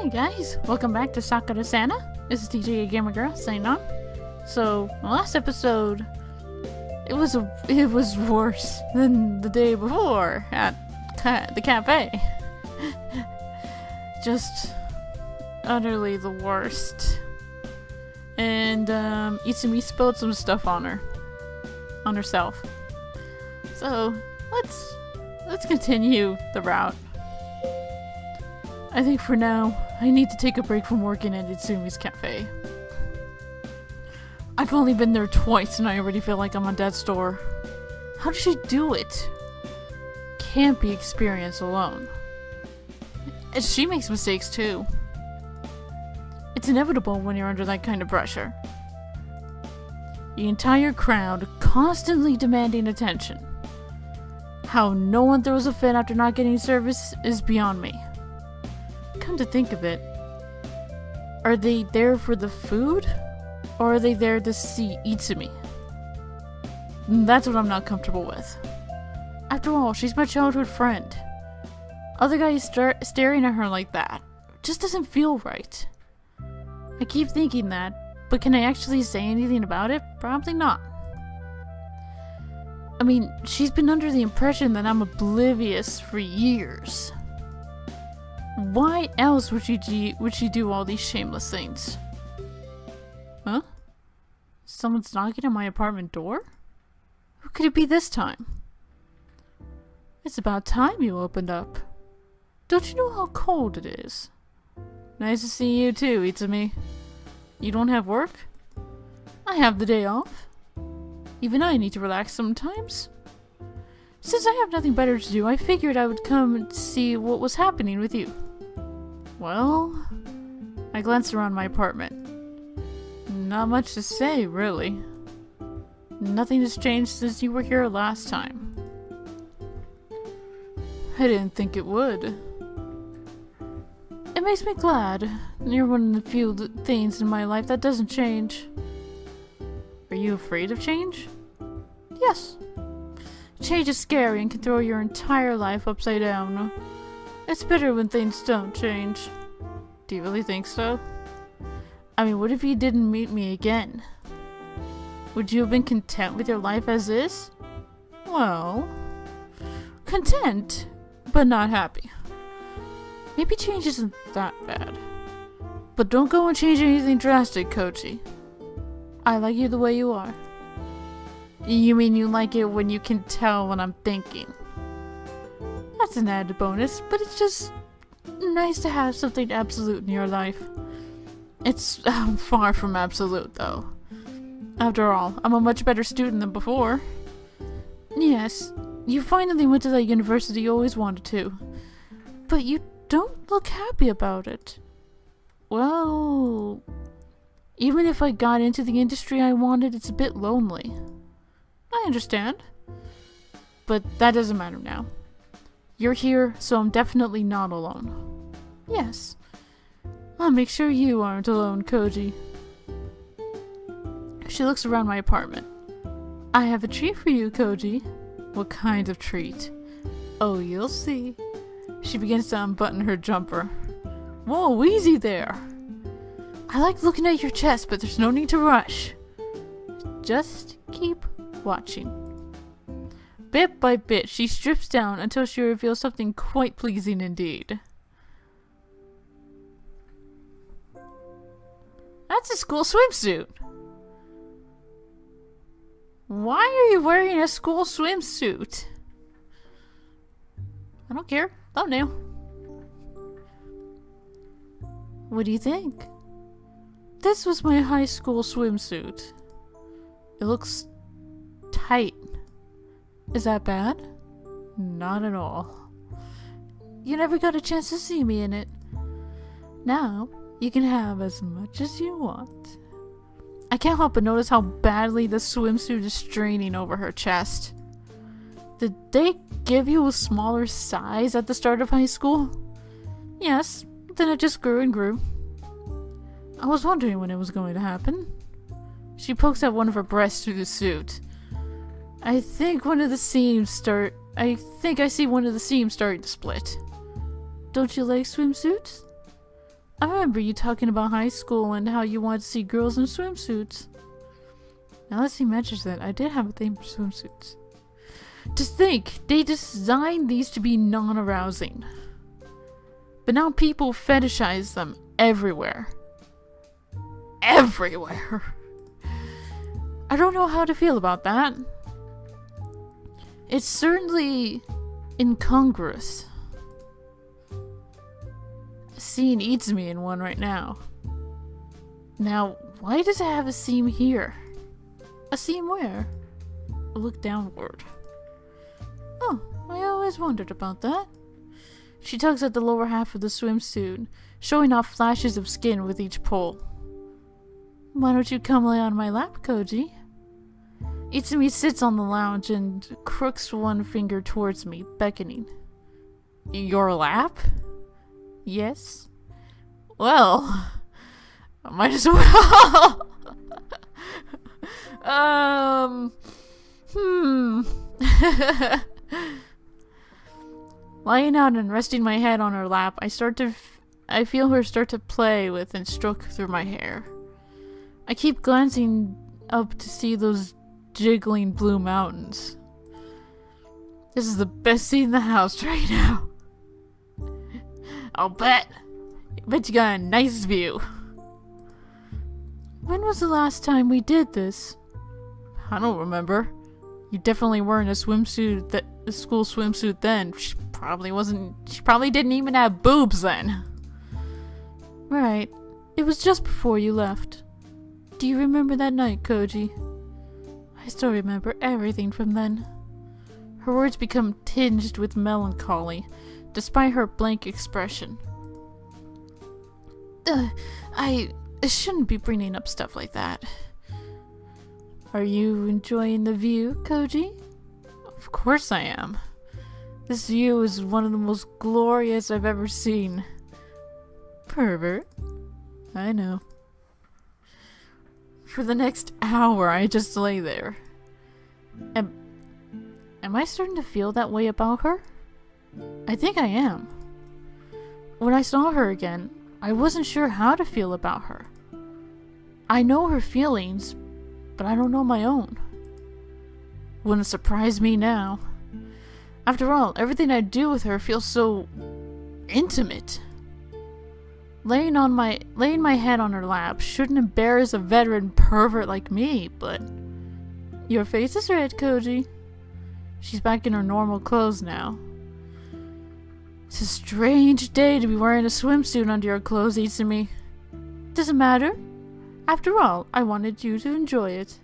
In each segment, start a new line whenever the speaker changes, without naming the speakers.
Hey guys, welcome back to Sakura Santa. This is TJ Gamer Girl saying on. So, the last episode, it was worse than the day before at the cafe. Just utterly the worst. And Itsumi spilled some stuff on herself. So let's continue the route. I think for now, I need to take a break from working at Itsumi's cafe. I've only been there twice and I already feel like I'm on death's door. How does she do it? Can't be experience alone. And she makes mistakes too. It's inevitable when you're under that kind of pressure. The entire crowd constantly demanding attention. How no one throws a fit after not getting service is beyond me. Come to think of it, are they there for the food? Or are they there to see Itsumi? That's what I'm not comfortable with. After all, she's my childhood friend. Other guys staring at her like that just doesn't feel right. I keep thinking that, but can I actually say anything about it? Probably not. I mean, she's been under the impression that I'm oblivious for years. Why else would she do all these shameless things? Huh? Someone's knocking on my apartment door? Who could it be this time? It's about time you opened up. Don't you know how cold it is? Nice to see you too, Itsumi. You don't have work? I have the day off. Even I need to relax sometimes. Since I have nothing better to do, I figured I would come and see what was happening with you. Well, I glanced around my apartment. Not much to say, really. Nothing has changed since you were here last time. I didn't think it would. It makes me glad. You're one of the few things in my life that doesn't change. Are you afraid of change? Yes. Change is scary and can throw your entire life upside down. It's better when things don't change. Do you really think so? I mean, what if you didn't meet me again? Would you have been content with your life as is? Well, content, but not happy. Maybe change isn't that bad. But don't go and change anything drastic, Koji. I like you the way you are. You mean you like it when you can tell what I'm thinking? That's an added bonus, but it's just nice to have something absolute in your life. It's far from absolute, though. After all, I'm a much better student than before. Yes, you finally went to that university you always wanted to. But you don't look happy about it. Well, even if I got into the industry I wanted, it's a bit lonely. I understand. But that doesn't matter now. You're here, so I'm definitely not alone. Yes. I'll make sure you aren't alone, Koji. She looks around my apartment. I have a treat for you, Koji. What kind of treat? Oh, you'll see. She begins to unbutton her jumper. Whoa, easy there. I like looking at your chest, but there's no need to rush. Just keep watching. Bit by bit, she strips down until she reveals something quite pleasing indeed. That's a school swimsuit. Why are you wearing a school swimsuit? I don't care. Thumbnail. What do you think? This was my high school swimsuit. It looks tight. Is that bad? Not at all. You never got a chance to see me in it. Now, you can have as much as you want. I can't help but notice how badly the swimsuit is straining over her chest. Did they give you a smaller size at the start of high school? Yes, then it just grew and grew. I was wondering when it was going to happen. She pokes at one of her breasts through the suit. I think I see one of the seams starting to split. Don't you like swimsuits? I remember you talking about high school and how you wanted to see girls in swimsuits. Now that he mentions that, I did have a thing for swimsuits. To think, they designed these to be non-arousing. But now people fetishize them everywhere. Everywhere! I don't know how to feel about that. It's certainly incongruous. Seeing Itsumi in one right now. Now, why does it have a seam here? A seam where? Look downward. Oh, I always wondered about that. She tugs at the lower half of the swimsuit, showing off flashes of skin with each pull. Why don't you come lay on my lap, Koji? Itsumi sits on the lounge and crooks one finger towards me, beckoning. Your lap? Yes. Well, I might as well. Lying out and resting my head on her lap, I feel her start to play with and stroke through my hair. I keep glancing up to see those jiggling blue mountains. This is the best seat in the house right now. I'll bet. I bet you got a nice view. When was the last time we did this? I don't remember. You definitely weren't a school swimsuit then. She probably didn't even have boobs then. Right. It was just before you left. Do you remember that night, Koji? I still remember everything from then. Her words become tinged with melancholy, despite her blank expression. I shouldn't be bringing up stuff like that. Are you enjoying the view, Koji? Of course I am. This view is one of the most glorious I've ever seen. Pervert. I know. For the next hour, I just lay there. Am I starting to feel that way about her? I think I am. When I saw her again, I wasn't sure how to feel about her. I know her feelings, but I don't know my own. Wouldn't surprise me now. After all, everything I do with her feels so intimate. Laying my head on her lap shouldn't embarrass a veteran pervert like me, but... Your face is red, Koji. She's back in her normal clothes now. It's a strange day to be wearing a swimsuit under your clothes, Itsumi. Doesn't matter. After all, I wanted you to enjoy it.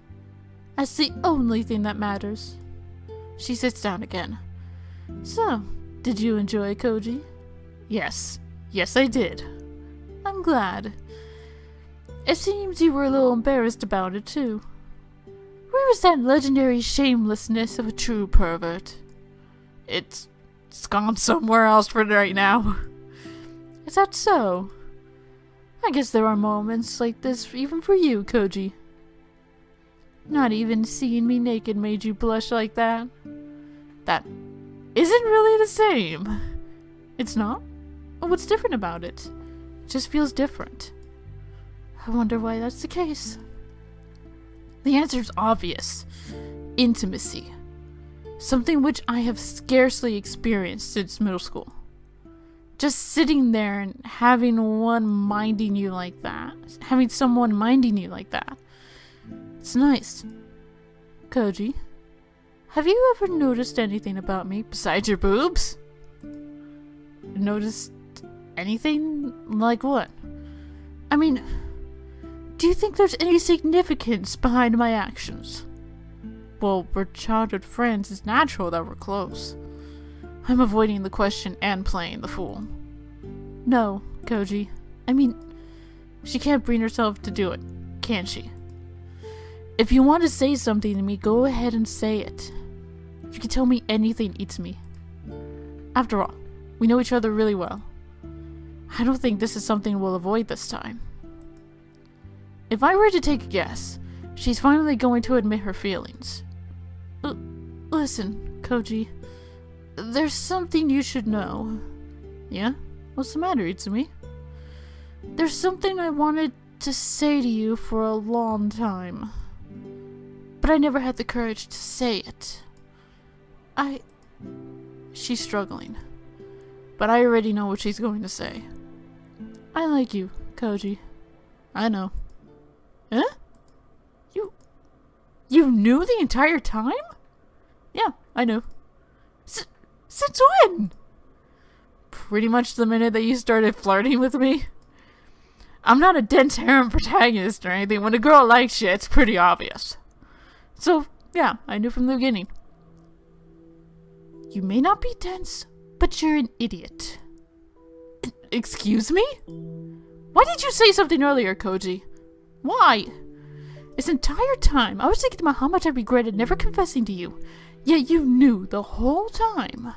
That's the only thing that matters. She sits down again. So, did you enjoy Koji? Yes. Yes, I did. I'm glad. It seems you were a little embarrassed about it, too. Where is that legendary shamelessness of a true pervert? It's gone somewhere else for right now. Is that so? I guess there are moments like this even for you, Koji. Not even seeing me naked made you blush like that. That isn't really the same. It's not? What's different about it? It just feels different. I wonder why that's the case. The answer's obvious. Intimacy. Something which I have scarcely experienced since middle school. Just sitting there and having someone minding you like that. It's nice. Koji, have you ever noticed anything about me besides your boobs? Noticed anything? Like what? I mean, do you think there's any significance behind my actions? Well, we're childhood friends. It's natural that we're close. I'm avoiding the question and playing the fool. No, Koji. I mean, she can't bring herself to do it, can she? If you want to say something to me, go ahead and say it. You can tell me anything, Itsumi. After all, we know each other really well. I don't think this is something we'll avoid this time. If I were to take a guess, she's finally going to admit her feelings. Listen, Koji. There's something you should know. Yeah? What's the matter, Itsumi? There's something I wanted to say to you for a long time, but I never had the courage to say it. She's struggling, but I already know what she's going to say. I like you, Koji. I know. Huh? You knew the entire time? Yeah, I knew. Since when? Pretty much the minute that you started flirting with me. I'm not a dense harem protagonist or anything. When a girl likes you, it's pretty obvious. So, yeah, I knew from the beginning. You may not be dense, but you're an idiot. Excuse me? Why did you say something earlier, Koji? Why? This entire time, I was thinking about how much I regretted never confessing to you. Yet you knew the whole time.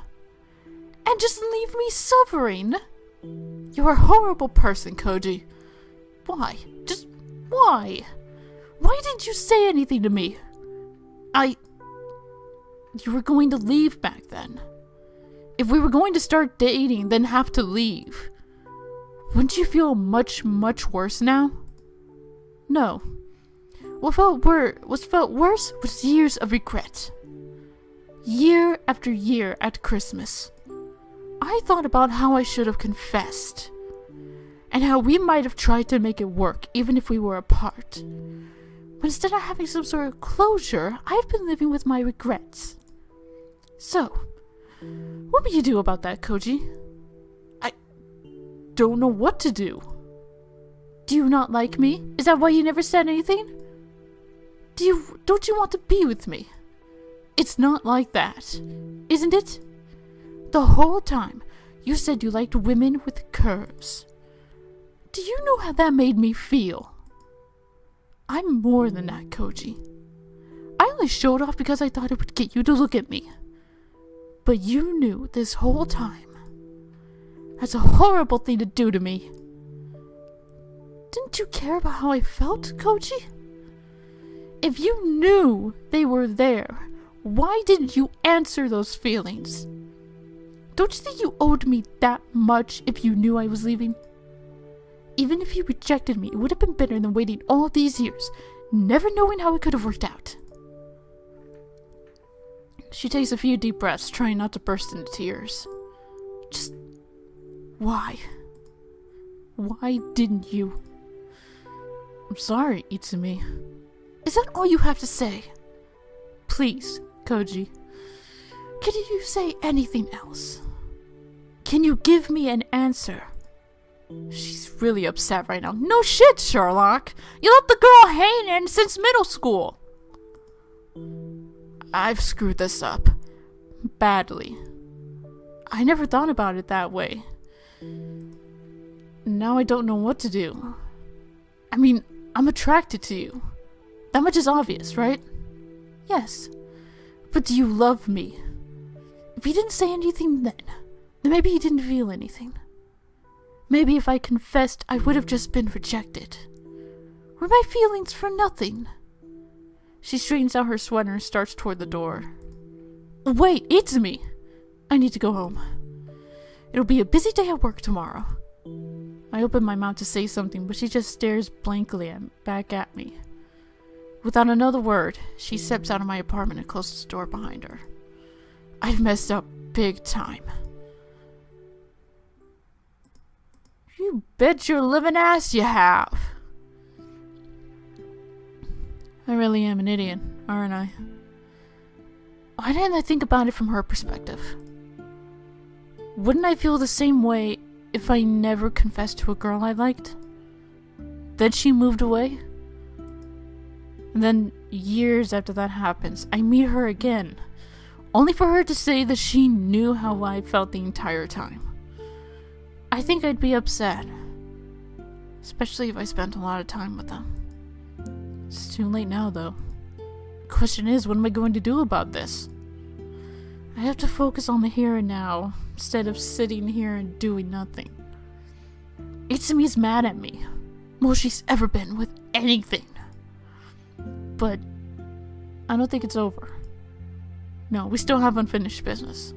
And just leave me suffering? You're a horrible person, Koji. Why? Just why? Why didn't you say anything to me? You were going to leave back then. If we were going to start dating, then have to leave. Wouldn't you feel much, much worse now? No. What felt worse was years of regret. Year after year at Christmas, I thought about how I should have confessed, and how we might have tried to make it work even if we were apart. But instead of having some sort of closure, I've been living with my regrets. So, what will you do about that, Koji? I don't know what to do. Do you not like me? Is that why you never said anything? Don't you want to be with me? It's not like that, isn't it? The whole time, you said you liked women with curves. Do you know how that made me feel? I'm more than that, Koji. I only showed off because I thought it would get you to look at me. But you knew this whole time. That's a horrible thing to do to me. Didn't you care about how I felt, Koji? If you knew they were there, why didn't you answer those feelings? Don't you think you owed me that much if you knew I was leaving? Even if you rejected me, it would have been better than waiting all these years, never knowing how it could have worked out. She takes a few deep breaths, trying not to burst into tears. Just... why? Why didn't you? I'm sorry, Itsumi. Is that all you have to say? Please, Koji. Can you say anything else? Can you give me an answer? She's really upset right now. No shit, Sherlock! You let the girl hang since middle school! I've screwed this up. Badly. I never thought about it that way. Now I don't know what to do. I mean, I'm attracted to you. That much is obvious, right? Yes. But do you love me? If you didn't say anything then maybe you didn't feel anything. Maybe if I confessed, I would have just been rejected. Were my feelings for nothing? She straightens out her sweater and starts toward the door. Wait, Itsumi! I need to go home. It'll be a busy day at work tomorrow. I open my mouth to say something, but she just stares blankly back at me. Without another word, she steps out of my apartment and closes the door behind her. I've messed up big time. You bet your living ass you have. I really am an idiot, aren't I? Why didn't I think about it from her perspective? Wouldn't I feel the same way if I never confessed to a girl I liked? Then she moved away? And then, years after that happens, I meet her again, only for her to say that she knew how I felt the entire time. I think I'd be upset, especially if I spent a lot of time with them. It's too late now, though. The question is, what am I going to do about this? I have to focus on the here and now, instead of sitting here and doing nothing. Itsumi's mad at me, more she's ever been with anything. But I don't think it's over. No, we still have unfinished business.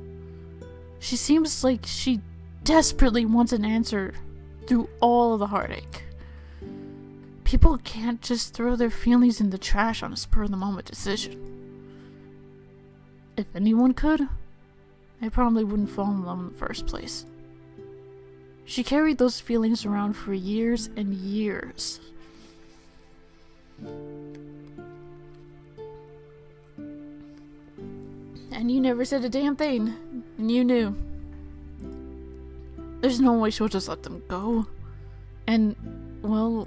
She seems like she desperately wants an answer through all of the heartache. People can't just throw their feelings in the trash on a spur-of-the-moment decision. If anyone could, I probably wouldn't fall in love in the first place. She carried those feelings around for years and years. And you never said a damn thing, and you knew. There's no way she'll just let them go. And, well,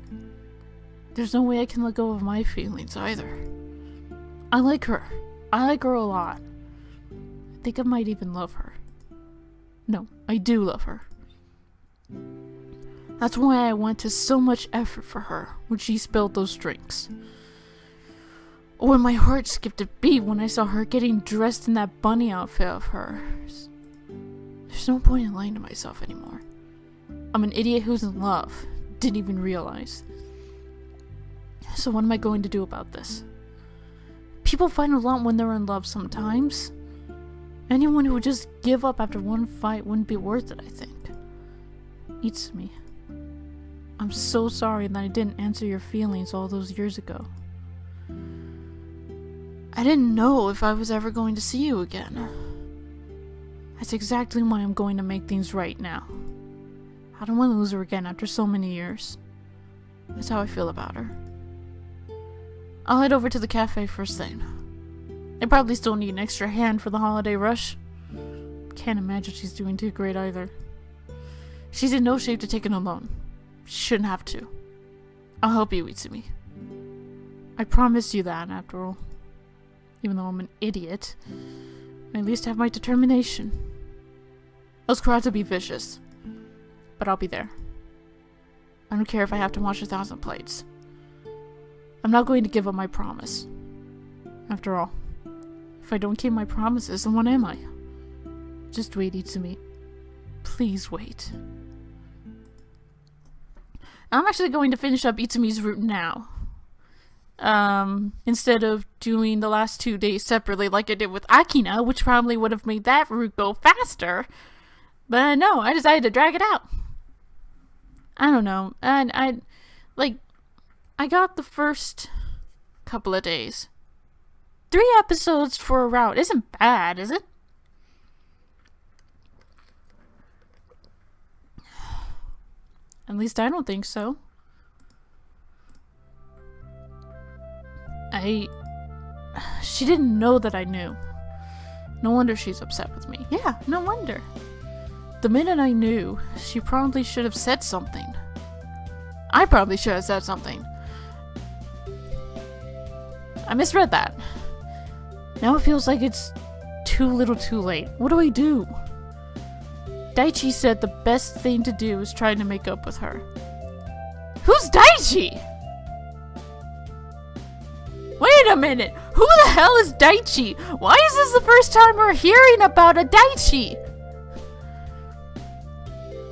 there's no way I can let go of my feelings either. I like her. I like her a lot. I think I might even love her. No, I do love her. That's why I went to so much effort for her when she spilled those drinks. Or when my heart skipped a beat when I saw her getting dressed in that bunny outfit of hers. There's no point in lying to myself anymore. I'm an idiot who's in love. Didn't even realize. So what am I going to do about this? People find a lot when they're in love sometimes. Anyone who would just give up after one fight wouldn't be worth it, I think. Itsumi, I'm so sorry that I didn't answer your feelings all those years ago. I didn't know if I was ever going to see you again. That's exactly why I'm going to make things right now. I don't want to lose her again after so many years. That's how I feel about her. I'll head over to the cafe first thing. They probably still need an extra hand for the holiday rush. Can't imagine she's doing too great either. She's in no shape to take it alone. She shouldn't have to. I'll help you, Itsumi. I promised you that, after all. Even though I'm an idiot, I at least have my determination. Those crowds will be vicious, but I'll be there. I don't care if I have to wash 1,000 plates. I'm not going to give up my promise. After all, if I don't keep my promises, then what am I? Just wait, Itsumi. Please wait. I'm actually going to finish up Itsumi's route now. Instead of doing the last 2 days separately like I did with Akina, which probably would have made that route go faster. But no, I decided to drag it out. I don't know. And I got the first couple of days. 3 episodes for a route isn't bad, is it? At least I don't think so. She didn't know that I knew. No wonder she's upset with me. Yeah, no wonder. The minute I knew, she probably should have said something. I probably should have said something. I misread that. Now it feels like it's too little too late. What do I do? Daichi said the best thing to do is try to make up with her. Who's Daichi? Wait a minute! Who the hell is Daichi? Why is this the first time we're hearing about a Daichi?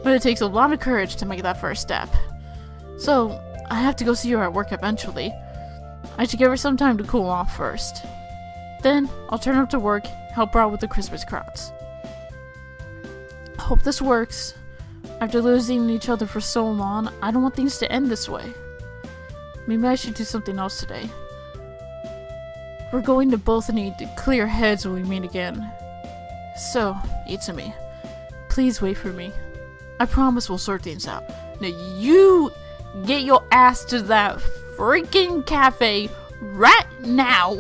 But it takes a lot of courage to make that first step. So, I have to go see her at work eventually. I should give her some time to cool off first. Then, I'll turn up to work, help her out with the Christmas crowds. Hope this works. After losing each other for so long, I don't want things to end this way. Maybe I should do something else today. We're going to both need clear heads when we meet again. So, Itsumi, please wait for me. I promise we'll sort things out. Now you get your ass to that freaking cafe right now!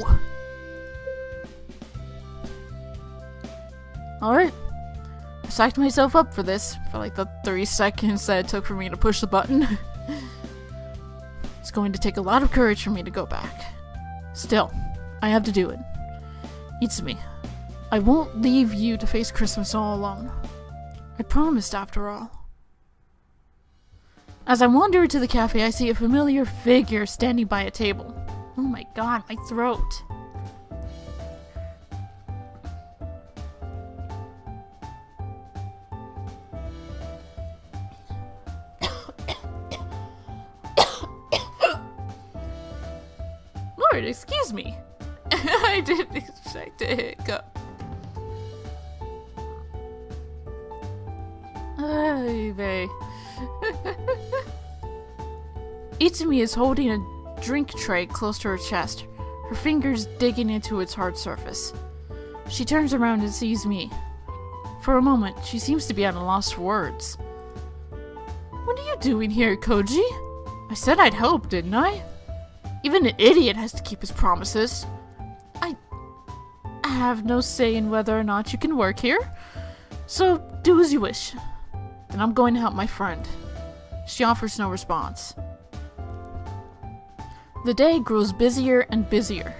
Alright. I psyched myself up for this, for like the 3 seconds that it took for me to push the button. It's going to take a lot of courage for me to go back. Still, I have to do it. Itsumi, I won't leave you to face Christmas all alone. I promised, after all. As I wander into the cafe, I see a familiar figure standing by a table. Oh my god, my throat. Lord, excuse me. I didn't expect a hiccup. Ay, vey. Itsumi is holding a drink tray close to her chest, her fingers digging into its hard surface. She turns around and sees me. For a moment, she seems to be at a loss for words. What are you doing here, Koji? I said I'd help, didn't I? Even an idiot has to keep his promises. I have no say in whether or not you can work here, so do as you wish. Then I'm going to help my friend. She offers no response. The day grows busier and busier.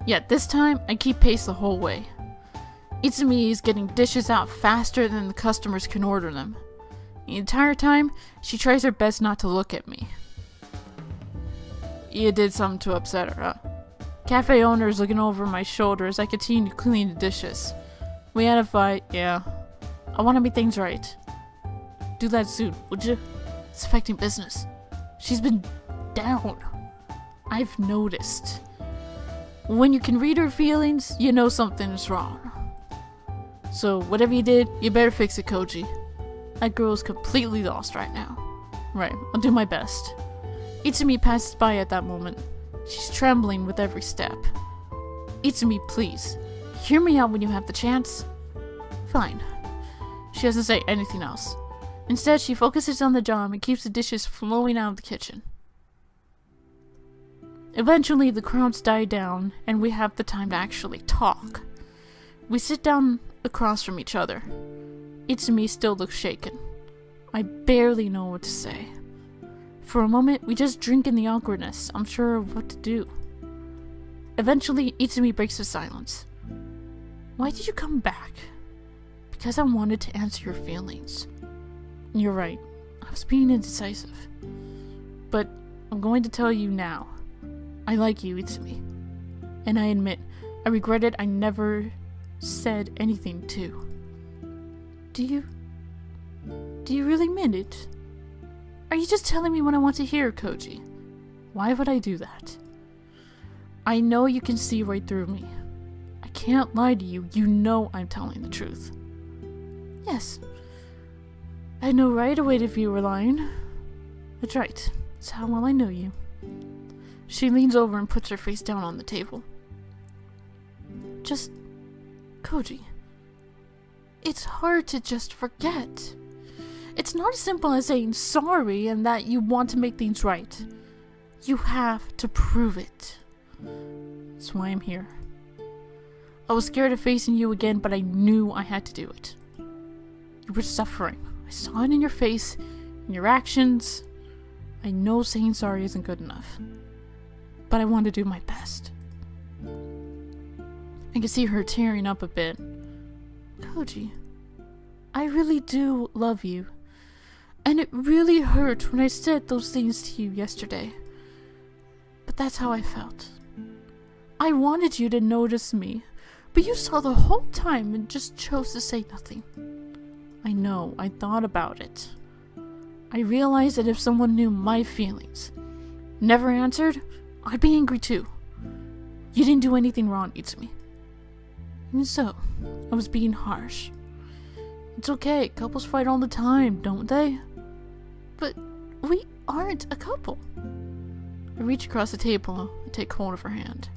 Yet this time, I keep pace the whole way. Itsumi is getting dishes out faster than the customers can order them. The entire time, she tries her best not to look at me. You did something to upset her, huh? Cafe owner is looking over my shoulder as I continue to clean the dishes. We had a fight, yeah. I want to make things right. Do that soon, would you? It's affecting business. She's been down. I've noticed. When you can read her feelings, you know something is wrong. So, whatever you did, you better fix it, Koji. That girl's completely lost right now. Right, I'll do my best. Itsumi passes by at that moment. She's trembling with every step. Itsumi, please. Hear me out when you have the chance. Fine. She doesn't say anything else. Instead, she focuses on the job and keeps the dishes flowing out of the kitchen. Eventually, the crowds die down, and we have the time to actually talk. We sit down across from each other. Itsumi still looks shaken. I barely know what to say. For a moment, we just drink in the awkwardness, unsure of what to do. Eventually, Itsumi breaks the silence. Why did you come back? Because I wanted to answer your feelings. You're right, I was being indecisive. But I'm going to tell you now. I like you, Itsumi. And I admit, I regretted I never said anything too. Do you really mean it? Are you just telling me what I want to hear, Koji? Why would I do that? I know you can see right through me. I can't lie to you. You know I'm telling the truth. Yes. I know right away if you were lying. That's right. That's how well I know you. She leans over and puts her face down on the table. Just... Koji. It's hard to just forget. It's not as simple as saying sorry and that you want to make things right. You have to prove it. That's why I'm here. I was scared of facing you again, but I knew I had to do it. You were suffering. I saw it in your face, in your actions. I know saying sorry isn't good enough, but I want to do my best. I can see her tearing up a bit. Koji, I really do love you. And it really hurt when I said those things to you yesterday. But that's how I felt. I wanted you to notice me, but you saw the whole time and just chose to say nothing. I know, I thought about it. I realized that if someone knew my feelings, never answered, I'd be angry too. You didn't do anything wrong, Itsumi. And so, I was being harsh. It's okay, couples fight all the time, don't they? But we aren't a couple. I reach across the table and take hold of her hand.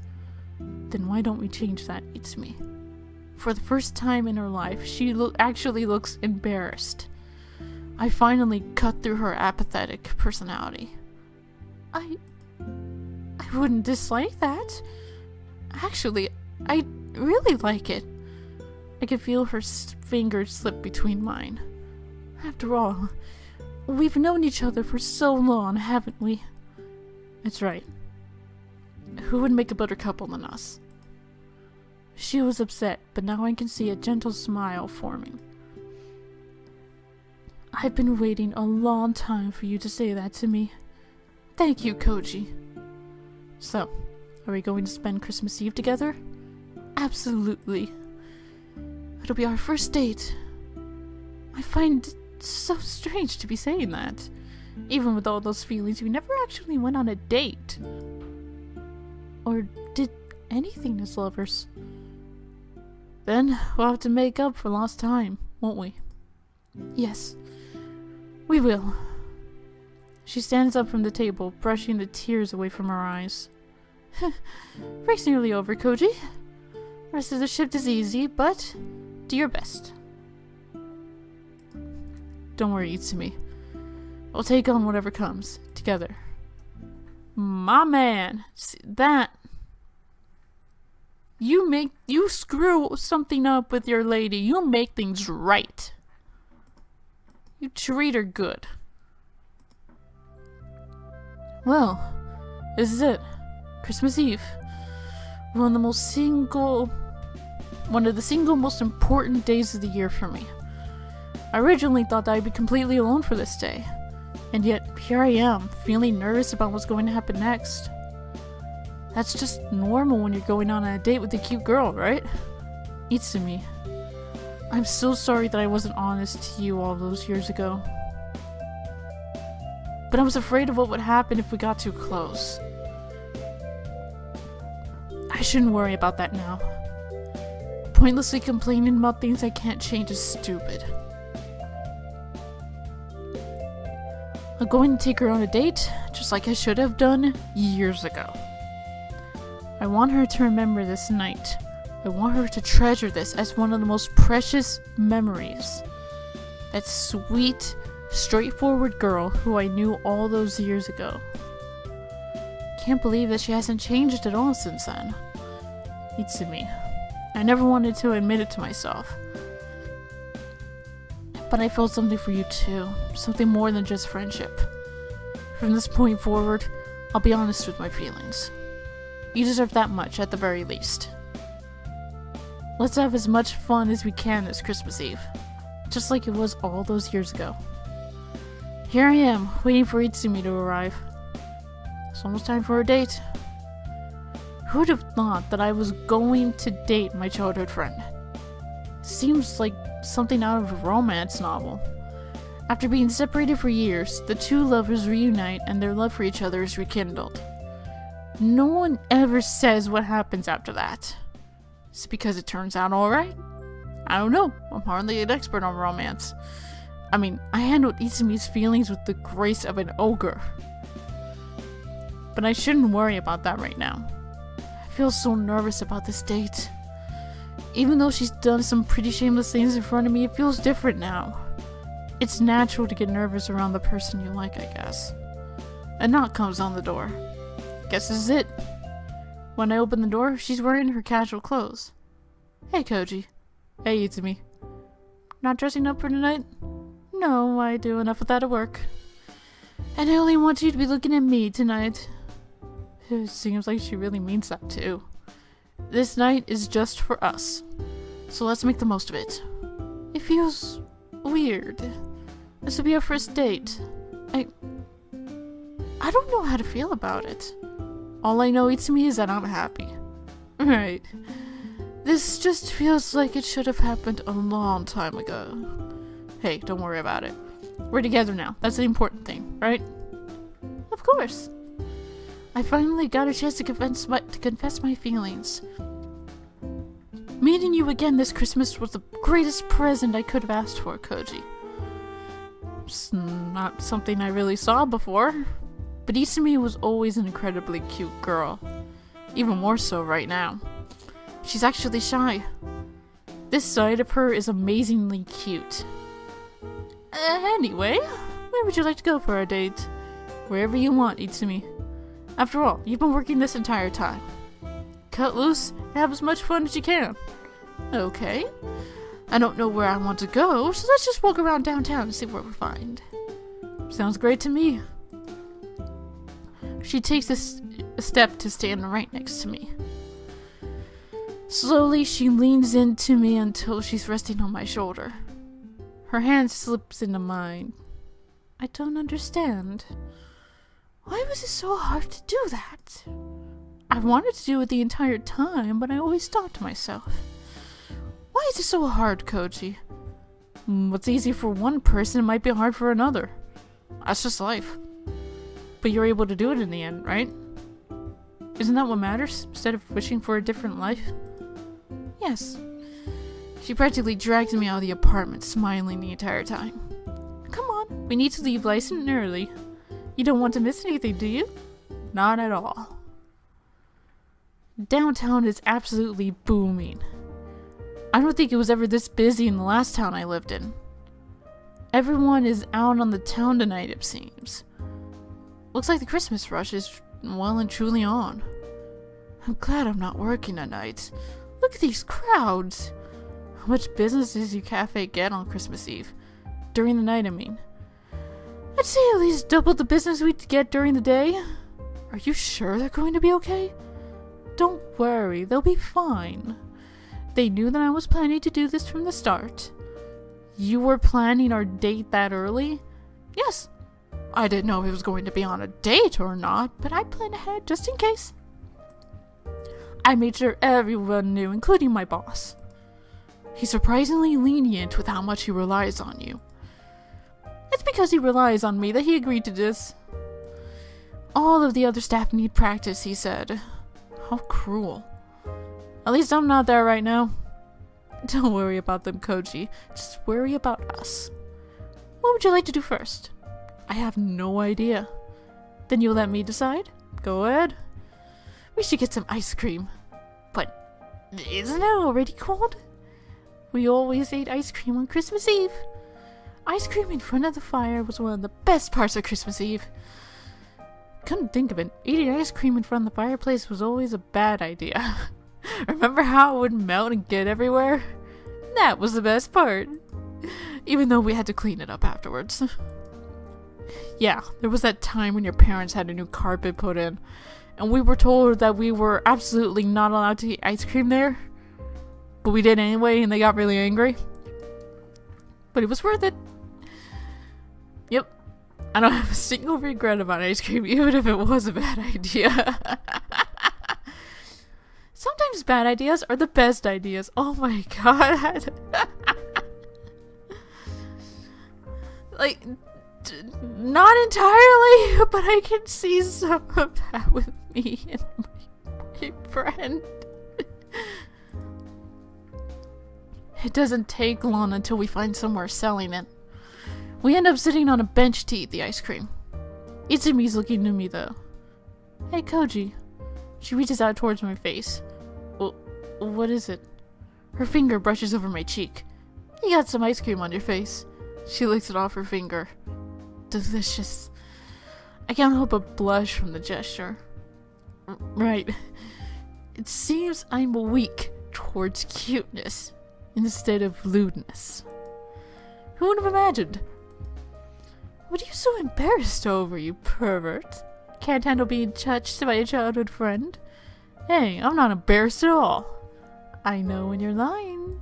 Then why don't we change that, Itsumi? For the first time in her life, she actually looks embarrassed. I finally cut through her apathetic personality. I wouldn't dislike that. Actually, I really like it. I could feel her fingers slip between mine. After all, we've known each other for so long, haven't we? That's right. Who would make a better couple than us? She was upset, but now I can see a gentle smile forming. I've been waiting a long time for you to say that to me. Thank you, Koji. So, are we going to spend Christmas Eve together? Absolutely. It'll be our first date. I find it so strange to be saying that. Even with all those feelings, we never actually went on a date. Or did anything as lovers. Then we'll have to make up for lost time, won't we? Yes. We will. She stands up from the table, brushing the tears away from her eyes. Break's nearly over, Koji. The rest of the shift is easy, but do your best. Don't worry, Itsumi. We'll take on whatever comes, together. My man, see, that... You screw something up with your lady, you make things right. You treat her good. Well, this is it. Christmas Eve. One of the single most important days of the year for me. I originally thought that I'd be completely alone for this day. And yet, here I am, feeling nervous about what's going to happen next. That's just normal when you're going on a date with a cute girl, right? Itsumi, I'm so sorry that I wasn't honest to you all those years ago. But I was afraid of what would happen if we got too close. I shouldn't worry about that now. Pointlessly complaining about things I can't change is stupid. I'm going to take her on a date, just like I should have done years ago. I want her to remember this night. I want her to treasure this as one of the most precious memories. That sweet, straightforward girl who I knew all those years ago. Can't believe that she hasn't changed at all since then. Itsumi. I never wanted to admit it to myself. But I felt something for you too. Something more than just friendship. From this point forward, I'll be honest with my feelings. You deserve that much at the very least. Let's have as much fun as we can this Christmas Eve. Just like it was all those years ago. Here I am, waiting for Itsumi to arrive. It's almost time for a date. Who would have thought that I was going to date my childhood friend? Seems like something out of a romance novel. After being separated for years, the two lovers reunite and their love for each other is rekindled. No one ever says what happens after that. Is it because it turns out alright? I don't know. I'm hardly an expert on romance. I mean, I handled Itsumi's feelings with the grace of an ogre. But I shouldn't worry about that right now. I feel so nervous about this date. Even though she's done some pretty shameless things in front of me, it feels different now. It's natural to get nervous around the person you like, I guess. A knock comes on the door. Guess this is it. When I open the door, she's wearing her casual clothes. Hey, Koji. Hey, Itsumi. Not dressing up for tonight? No, I do enough of that at work. And I only want you to be looking at me tonight. It seems like she really means that too. This night is just for us. So let's make the most of it. It feels weird. This will be our first date. I don't know how to feel about it. All I know, Itsumi, is that I'm happy. Right. This just feels like it should have happened a long time ago. Hey, don't worry about it. We're together now. That's the important thing, right? Of course. I finally got a chance to confess my feelings. Meeting you again this Christmas was the greatest present I could have asked for, Koji. It's not something I really saw before, but Itsumi was always an incredibly cute girl. Even more so right now. She's actually shy. This side of her is amazingly cute. Anyway, where would you like to go for a date? Wherever you want, Itsumi. After all, you've been working this entire time. Cut loose and have as much fun as you can. Okay. I don't know where I want to go, so let's just walk around downtown and see what we find. Sounds great to me. She takes a step to stand right next to me. Slowly, she leans into me until she's resting on my shoulder. Her hand slips into mine. I don't understand. Why was it so hard to do that? I wanted to do it the entire time, but I always thought to myself, why is it so hard, Koji? What's easy for one person might be hard for another. That's just life. But you're able to do it in the end, right? Isn't that what matters, instead of wishing for a different life? Yes. She practically drags me out of the apartment, smiling the entire time. Come on, we need to leave nice and early. You don't want to miss anything, do you? Not at all. Downtown is absolutely booming. I don't think it was ever this busy in the last town I lived in. Everyone is out on the town tonight, it seems. Looks like the Christmas rush is well and truly on. I'm glad I'm not working at night. Look at these crowds. How much business does your cafe get on Christmas Eve? During the night, I mean. I'd say at least double the business we get during the day. Are you sure they're going to be okay? Don't worry, they'll be fine. They knew that I was planning to do this from the start. You were planning our date that early? Yes. I didn't know if it was going to be on a date or not, but I planned ahead just in case. I made sure everyone knew, including my boss. He's surprisingly lenient with how much he relies on you. It's because he relies on me that he agreed to this. All of the other staff need practice, he said. How cruel. At least I'm not there right now. Don't worry about them, Koji. Just worry about us. What would you like to do first? I have no idea. Then you'll let me decide? Go ahead. We should get some ice cream. But isn't it already cold? We always ate ice cream on Christmas Eve. Ice cream in front of the fire was one of the best parts of Christmas Eve. Couldn't think of it. Eating ice cream in front of the fireplace was always a bad idea. Remember how it would melt and get everywhere? That was the best part. Even though we had to clean it up afterwards. Yeah, there was that time when your parents had a new carpet put in, and we were told that we were absolutely not allowed to eat ice cream there. But we did anyway, and they got really angry. But it was worth it. Yep. I don't have a single regret about ice cream, even if it was a bad idea. Sometimes bad ideas are the best ideas. Oh my god. Like, not entirely, but I can see some of that with me and my friend. It doesn't take long until we find somewhere selling it. We end up sitting on a bench to eat the ice cream. Itsumi's looking at me though. Hey Koji. She reaches out towards my face. What is it? Her finger brushes over my cheek. You got some ice cream on your face. She licks it off her finger. Delicious. I can't help but blush from the gesture. Right. It seems I'm weak towards cuteness instead of lewdness. Who would have imagined? What are you so embarrassed over, you pervert? Can't handle being touched by a childhood friend? Hey, I'm not embarrassed at all. I know when you're lying.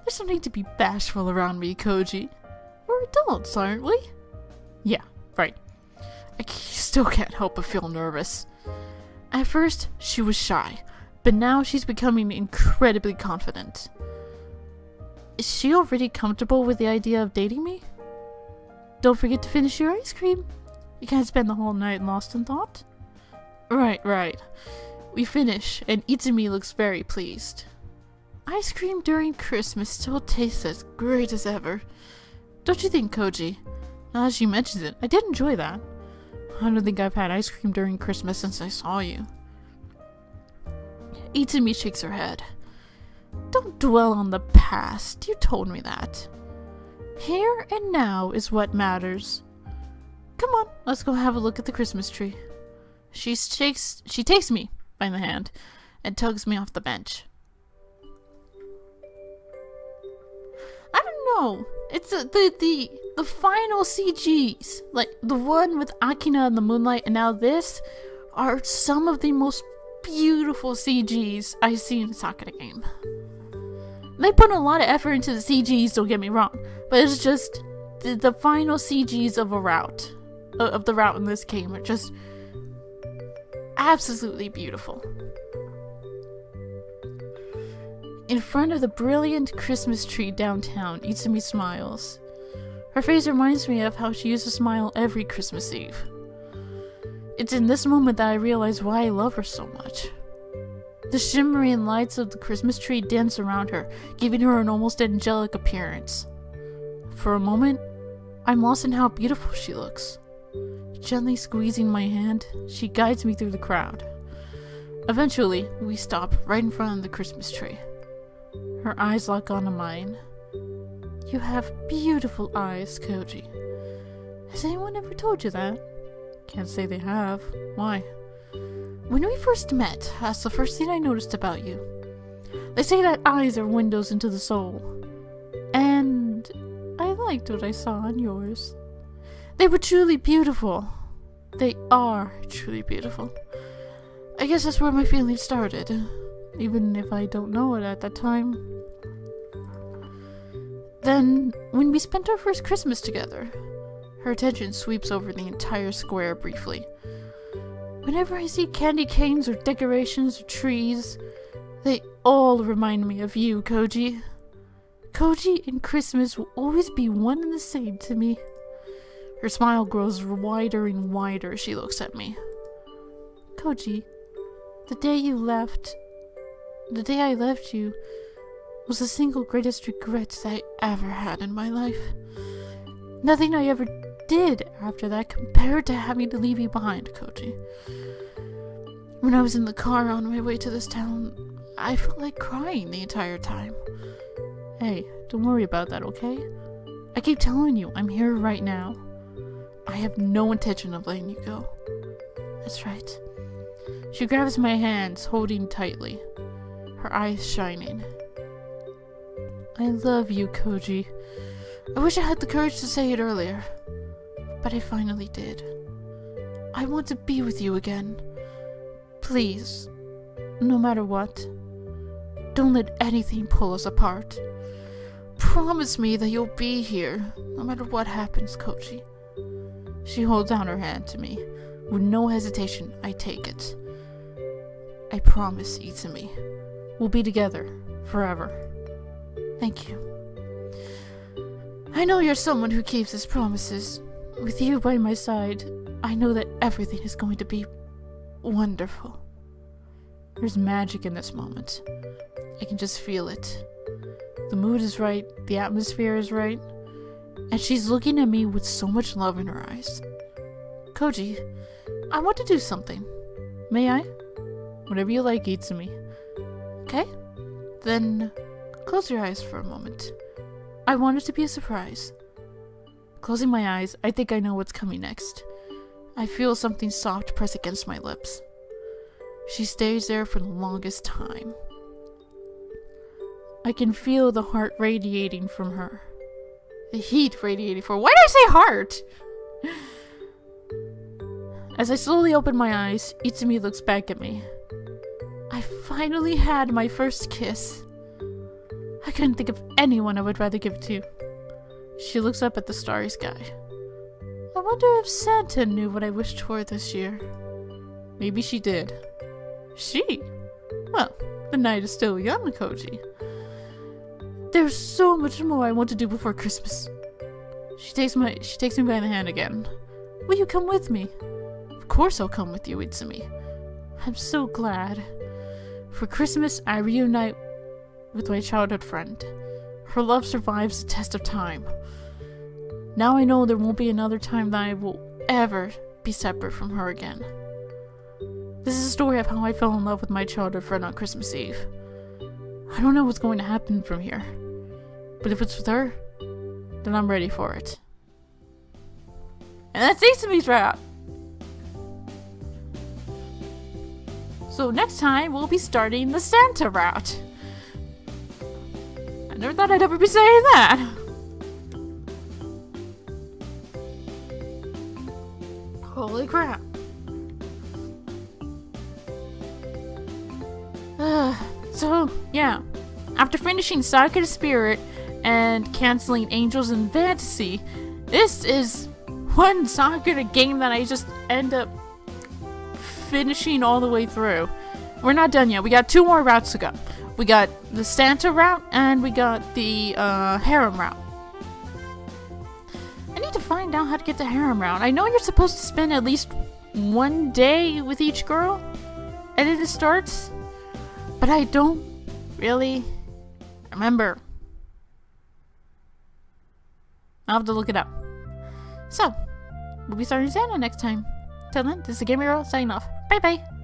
There's no need to be bashful around me, Koji. We're adults, aren't we? Yeah, right. I still can't help but feel nervous. At first, she was shy, but now she's becoming incredibly confident. Is she already comfortable with the idea of dating me? Don't forget to finish your ice cream. You can't spend the whole night lost in thought. Right. We finish, and Itsumi looks very pleased. Ice cream during Christmas still tastes as great as ever. Don't you think, Koji? Now that she mentions it, I did enjoy that. I don't think I've had ice cream during Christmas since I saw you. Itsumi shakes her head. Don't dwell on the past. You told me that. Here and now is what matters. Come on, let's go have a look at the Christmas tree. She takes me by the hand and tugs me off the bench. I don't know. It's the final CGs, like the one with Akina in the moonlight, and now this, are some of the most beautiful CGs I've seen in a Sakura game. They put a lot of effort into the CGs, don't get me wrong, but it's just the final CGs of a route, of the route in this game are just absolutely beautiful. In front of the brilliant Christmas tree downtown, Itsumi smiles. Her face reminds me of how she used to smile every Christmas Eve. It's in this moment that I realize why I love her so much. The shimmering lights of the Christmas tree dance around her, giving her an almost angelic appearance. For a moment, I'm lost in how beautiful she looks. Gently squeezing my hand, she guides me through the crowd. Eventually, we stop right in front of the Christmas tree. Her eyes lock onto mine. You have beautiful eyes, Koji. Has anyone ever told you that? Can't say they have. Why? When we first met, that's the first thing I noticed about you. They say that eyes are windows into the soul. And I liked what I saw in yours. They were truly beautiful. They are truly beautiful. I guess that's where my feelings started, even if I don't know it at that time. Then, when we spent our first Christmas together, her attention sweeps over the entire square briefly. Whenever I see candy canes or decorations or trees, they all remind me of you, Koji. Koji and Christmas will always be one and the same to me. Her smile grows wider and wider as she looks at me. Koji, the day I left you, was the single greatest regret that I ever had in my life. Nothing I ever did after that compared to having to leave you behind, Koji. When I was in the car on my way to this town, I felt like crying the entire time. Hey, don't worry about that, okay? I keep telling you, I'm here right now. I have no intention of letting you go. That's right. She grabs my hands, holding tightly, her eyes shining. I love you, Koji. I wish I had the courage to say it earlier, but I finally did. I want to be with you again. Please, no matter what, don't let anything pull us apart. Promise me that you'll be here, no matter what happens, Koji. She holds out her hand to me. With no hesitation, I take it. I promise, Itsumi. We'll be together, forever. Thank you. I know you're someone who keeps his promises. With you by my side, I know that everything is going to be wonderful. There's magic in this moment. I can just feel it. The mood is right, the atmosphere is right, and she's looking at me with so much love in her eyes. Koji, I want to do something. May I? Whatever you like, Itsumi. Okay? Then close your eyes for a moment. I want it to be a surprise. Closing my eyes, I think I know what's coming next. I feel something soft press against my lips. She stays there for the longest time. I can feel the heart radiating from her. The heat radiating from her. Why did I say heart? As I slowly open my eyes, Itsumi looks back at me. I finally had my first kiss. I couldn't think of anyone I would rather give it to. She looks up at the starry sky. I wonder if Santa knew what I wished for this year. Maybe she did. She? Well, the night is still young, Koji. There's so much more I want to do before Christmas. She takes me by the hand again. Will you come with me? Of course I'll come with you, Itsumi. I'm so glad. For Christmas, I reunite with my childhood friend. Her love survives the test of time. Now I know there won't be another time that I will ever be separate from her again. This is a story of how I fell in love with my childhood friend on Christmas Eve. I don't know what's going to happen from here, but if it's with her, then I'm ready for it. And that's Itsumi's route! So next time, we'll be starting the Santa route. I never thought I'd ever be saying that! Holy crap. So, yeah. After finishing Sakura Spirit and canceling Angels in Fantasy, this is one Sakura game that I just end up finishing all the way through. We're not done yet. We got 2 more routes to go. We got the Santa route and we got the Harem route. I need to find out how to get the Harem route. I know you're supposed to spend at least 1 day with each girl and then it starts, but I don't really remember. I'll have to look it up. So, we'll be starting Santa next time. Till then, this is Gamer Girl signing off. Bye bye!